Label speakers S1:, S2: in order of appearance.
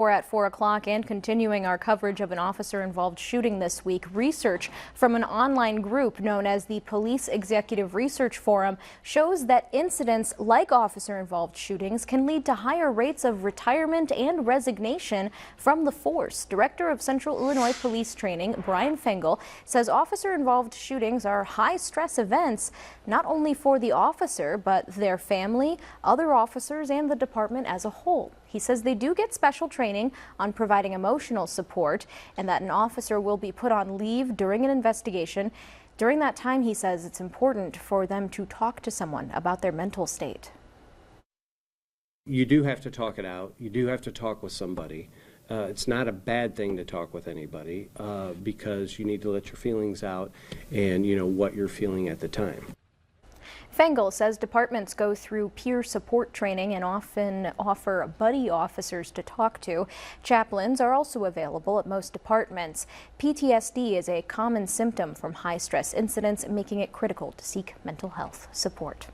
S1: We're at 4 o'clock and continuing our coverage of an officer-involved shooting this week. Research from an online group known as the Police Executive Research Forum shows that incidents like officer-involved shootings can lead to higher rates of retirement and resignation from the force. Director of Central Illinois Police Training, Brian Fengel, says officer-involved shootings are high-stress events, not only for the officer, but their family, other officers, and the department as a whole. He says they do get special training on providing emotional support and that an officer will be put on leave during an investigation. During that time, he says it's important for them to talk to someone about their mental state.
S2: You do have to talk it out. You do have to talk with somebody. It's not a bad thing to talk with anybody because you need to let your feelings out and you know what you're feeling at the time.
S1: Fengel says departments go through peer support training and often offer buddy officers to talk to. Chaplains are also available at most departments. PTSD is a common symptom from high-stress incidents, making it critical to seek mental health support.